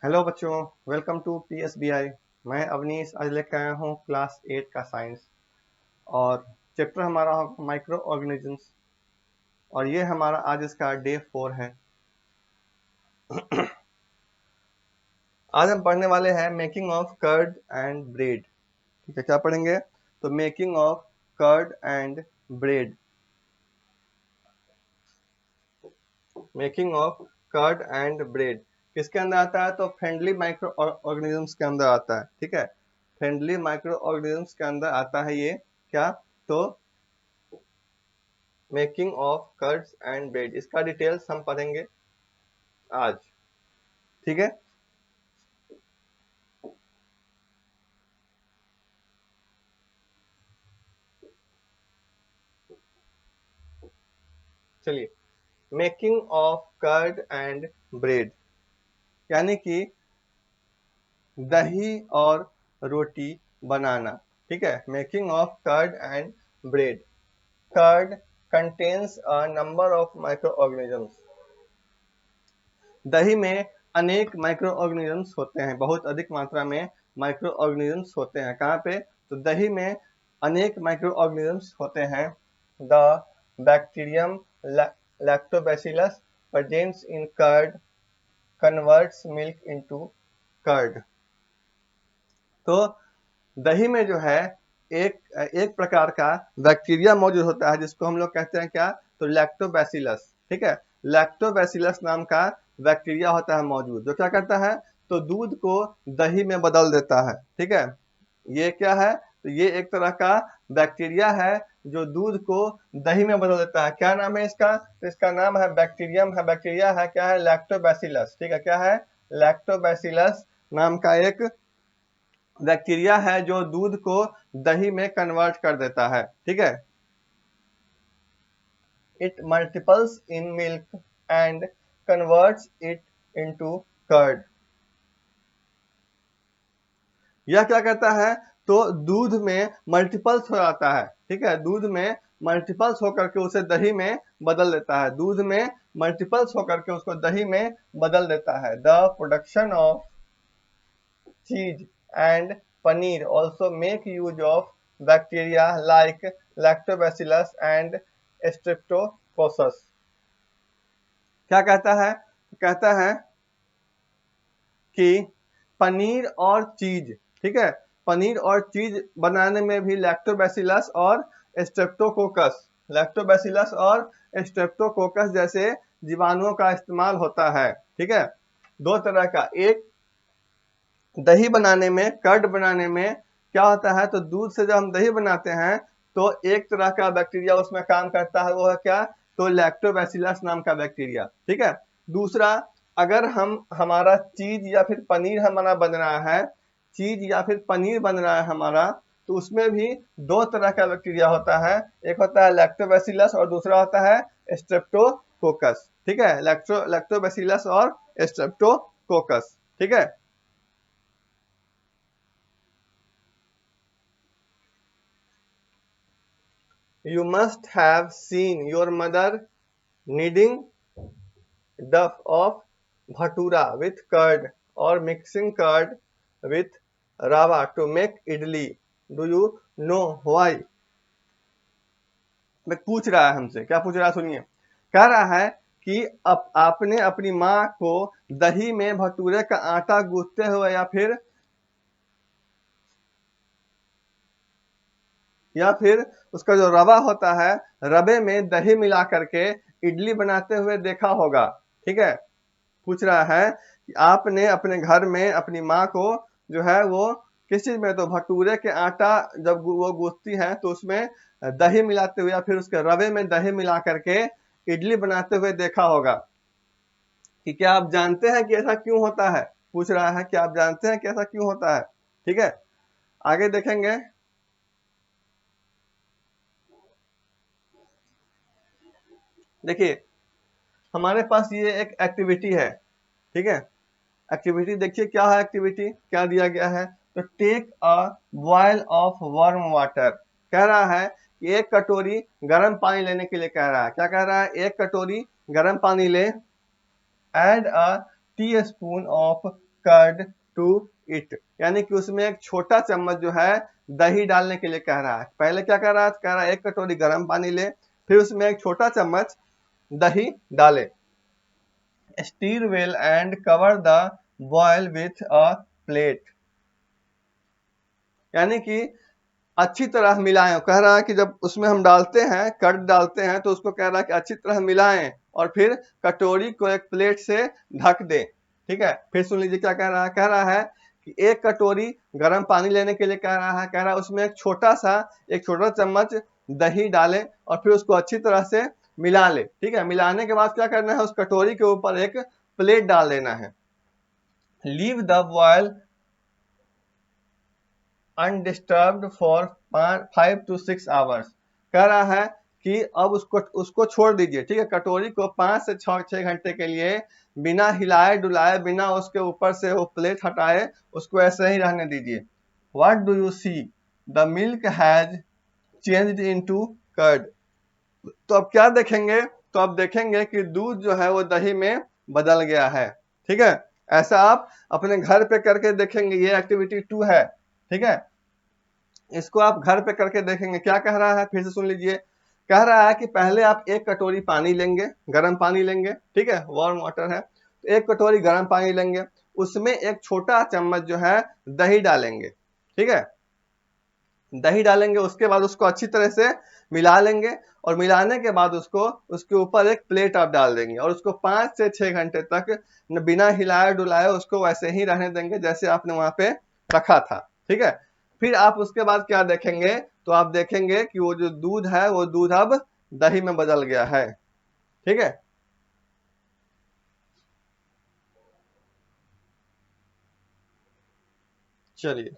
Hello बच्चों, welcome to PSBI। मैं अवनीश आज लेकर आया हूँ क्लास 8 का साइंस और चैप्टर हमारा होगा माइक्रो ऑर्गेनिजम्स। और ये हमारा आज इसका डे 4 है। आज हम पढ़ने वाले हैं making of curd and bread. ठीक है, क्या पढ़ेंगे? तो making of curd and bread. Making of curd and bread किसके अंदर आता है? तो फ्रेंडली माइक्रो ऑर्गेनिजम्स के अंदर आता है। ठीक है, फ्रेंडली माइक्रो ऑर्गेनिजम्स के अंदर आता है ये। क्या? तो making of curds and bread, इसका डिटेल्स हम पढ़ेंगे आज। ठीक है, चलिए। Making of curd and bread यानी कि दही और रोटी बनाना। ठीक है, making of curd and bread. Curd contains a number of microorganisms. दही में अनेक माइक्रो ऑर्गेनिजम्स होते हैं, बहुत अधिक मात्रा में माइक्रो ऑर्गेनिजम्स होते हैं। कहाँ पे? तो दही में अनेक माइक्रो ऑर्गेनिजम्स होते हैं। The bacterium lactobacillus presents in curd converts milk into curd. तो दही में जो है एक एक प्रकार का बैक्टीरिया मौजूद होता है जिसको हम लोग कहते हैं क्या? तो लैक्टोबैसिलस। ठीक है, लैक्टोबैसिलस नाम का बैक्टीरिया होता है मौजूद, जो क्या करता है? तो दूध को दही में बदल देता है। ठीक है, ये क्या है? तो ये एक तरह का बैक्टीरिया है जो दूध को दही में बदल देता है। क्या नाम है इसका? तो इसका नाम है बैक्टीरियम है, बैक्टीरिया है क्या है? लैक्टोबैसिलस। ठीक है, क्या है? लैक्टोबैसिलस नाम का एक बैक्टीरिया है जो दूध को दही में कन्वर्ट कर देता है। ठीक है, it multiples in milk and converts it into curd. यह क्या कहता है? तो दूध में मल्टीपल्स हो जाता है। ठीक है, दूध में मल्टीपल्स होकर के उसे दही में बदल देता है। दूध में मल्टीपल्स होकर के उसको दही में बदल देता है। The production of cheese and paneer also make use of bacteria like lactobacillus and streptococcus। क्या कहता है? कहता है कि पनीर और चीज, ठीक है, पनीर और चीज बनाने में भी लैक्टोबैसिलस और स्ट्रेप्टोकोकस जैसे जीवाणुओं का इस्तेमाल होता है। ठीक है, दो तरह का, एक दही बनाने में, कर्ड बनाने में क्या होता है? तो दूध से जब हम दही बनाते हैं तो एक तरह का बैक्टीरिया उसमें काम करता है, वो है क्या? तो लैक्टोबैसिलस नाम का बैक्टीरिया। ठीक है, दूसरा, अगर हम हमारा चीज या फिर पनीर हमारा बन रहा है, चीज या फिर पनीर बन रहा है हमारा, तो उसमें भी दो तरह का बैक्टीरिया होता है। एक होता है लैक्टोबैसिलस और दूसरा होता है स्ट्रेप्टोकोकस। ठीक है, लैक्टोबैसिलस और स्ट्रेप्टोकोकस। ठीक है, you must have seen your mother kneading dough of bhatura with curd or mixing curd with rava to make idli. Do you know why? मैं पूछ रहा है हमसे, क्या पूछ रहा है? सुनिए, कह रहा है कि अब आपने अपनी माँ को दही में भटूरे का आटा गूंथते हुए या फिर उसका जो रवा होता है, रवे में दही मिला करके इडली बनाते हुए देखा होगा। ठीक है, पूछ रहा है कि आपने अपने घर में अपनी माँ को जो है वो किस चीज में, तो भटूरे के आटा जब वो गूंथती है तो उसमें दही मिलाते हुए या फिर उसके रवे में दही मिला करके इडली बनाते हुए देखा होगा। कि क्या आप जानते हैं कि ऐसा क्यों होता है? पूछ रहा है कि आप जानते हैं कि ऐसा क्यों होता है। ठीक है, आगे देखेंगे। देखिए, हमारे पास ये एक एक्टिविटी है। ठीक है, एक्टिविटी देखिए क्या है, एक्टिविटी क्या दिया गया है? तो take a bowl of warm water. कह रहा है कि एक कटोरी गर्म पानी लेने के लिए कह रहा है। क्या कह रहा है? एक कटोरी गर्म पानी ले। Add a teaspoon of curd to it, यानी कि उसमें एक छोटा चम्मच जो है दही डालने के लिए कह रहा है। पहले क्या कह रहा है, कह रहा है 1 कटोरी गर्म पानी ले, फिर उसमें एक छोटा चम्मच दही डाले। Stir well and cover the bowl with a plate, यानी कि अच्छी तरह मिलाएं। कह रहा है कि जब उसमें हम डालते हैं, कर्ड डालते हैं, तो उसको कह रहा है कि अच्छी तरह मिलाएं और फिर कटोरी को एक प्लेट से ढक दें। ठीक है, फिर सुन लीजिए क्या कह रहा है कि 1 कटोरी गर्म पानी लेने के लिए कह रहा है, उसमें एक छोटा चम्मच दही डालें और फिर उसको अच्छी तरह से मिला ले। ठीक है, मिलाने के बाद क्या करना है, उस कटोरी के ऊपर एक प्लेट डाल देना है। Leave the bowl undisturbed for 5 to 6 hours. कह रहा है कि अब उसको छोड़ दीजिए। ठीक है, कटोरी को 5 से 6 घंटे के लिए बिना हिलाए डुलाए, बिना उसके ऊपर से वो प्लेट हटाए, उसको ऐसे ही रहने दीजिए। What do you see, the milk has changed into curd. तो अब क्या देखेंगे, तो अब देखेंगे कि दूध जो है वो दही में बदल गया है। ठीक है, ऐसा आप अपने घर पे करके देखेंगे। ये एक्टिविटी 2 है। ठीक है, इसको आप घर पे करके देखेंगे। क्या कह रहा है, फिर से सुन लीजिए। कह रहा है कि पहले आप 1 कटोरी पानी लेंगे, गर्म पानी लेंगे। ठीक है, वार्म वाटर है, तो 1 कटोरी गर्म पानी लेंगे, उसमें एक छोटा चम्मच जो है दही डालेंगे। ठीक है, दही डालेंगे, उसके बाद उसको अच्छी तरह से मिला लेंगे और मिलाने के बाद उसके ऊपर एक प्लेट आप डाल देंगे और उसको 5 से 6 घंटे तक बिना हिलाए डुलाए उसको वैसे ही रहने देंगे जैसे आपने वहां पे रखा था। ठीक है, फिर आप उसके बाद क्या देखेंगे, तो आप देखेंगे कि वो जो दूध है वो दूध अब दही में बदल गया है। ठीक है, चलिए।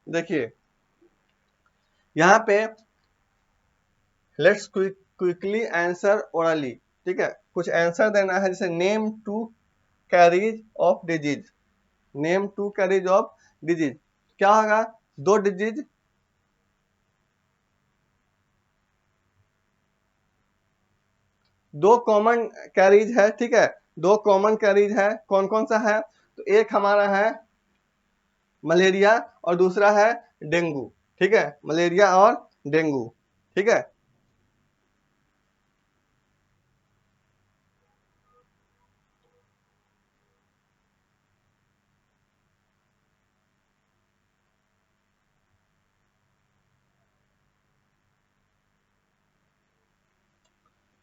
देखिए यहाँ पे लेट्स क्विकली आंसर ओरली। ठीक है, कुछ आंसर देना है, जैसे name two carriers of disease. Name two carriers of disease क्या होगा, 2 डिजीज, 2 कॉमन कैरीज है। ठीक है, 2 कॉमन कैरीज है, कौन कौन सा है, तो एक हमारा है मलेरिया और दूसरा है डेंगू। ठीक है, मलेरिया और डेंगू। ठीक है,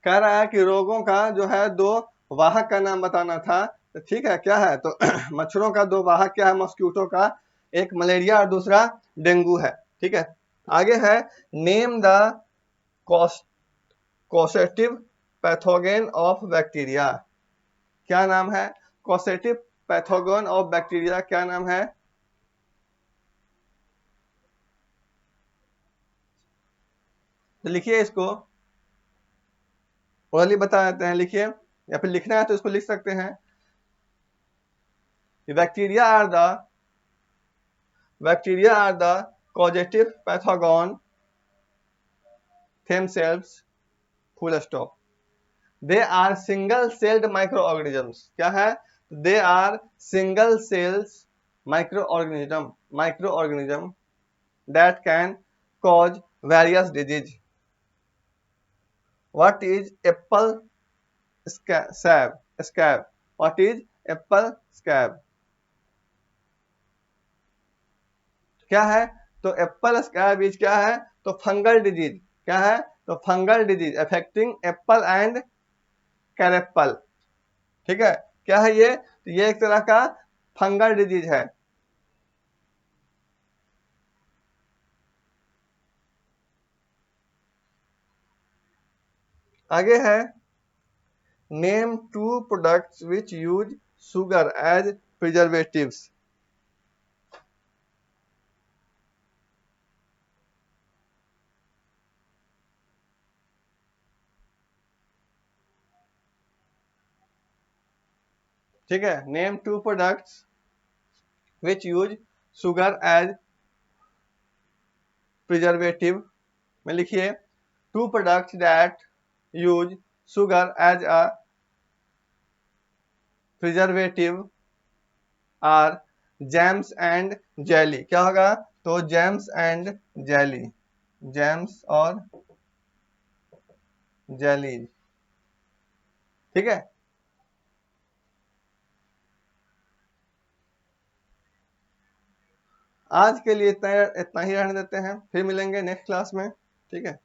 कह रहा है कि रोगों का जो है 2 वाहक का नाम बताना था। तो ठीक है, क्या है, तो मच्छरों का 2 वाहक क्या है, मॉस्किटो का, एक मलेरिया और दूसरा डेंगू है। ठीक है, आगे है नेम द कॉसेटिव पैथोगेन ऑफ बैक्टीरिया। क्या नाम है, कॉसेटिव पैथोगन ऑफ बैक्टीरिया क्या नाम है, तो लिखिए इसको, ओरली बता देते हैं, लिखिए, या फिर लिखना है तो इसको लिख सकते हैं। Bacteria are the causative pathogen themselves, full stop. They are single celled microorganisms। क्या है, they are single cells microorganism that can cause various disease। What is apple scab? What is apple scab? क्या है, तो Apple scabies क्या है, तो fungal disease. क्या है, तो fungal disease affecting apple and कैरेपल। ठीक है, क्या है ये, तो ये एक तरह का फंगल डिजीज है। आगे है name 2 products which use sugar as preservatives. ठीक है, name two products which use sugar as preservative में लिखिए, two products that use sugar as a preservative are jams and jelly. क्या होगा? तो जैम्स एंड जेली, जैम्स और jelly. ठीक है, आज के लिए इतना इतना ही रहने देते हैं, फिर मिलेंगे नेक्स्ट क्लास में। ठीक है।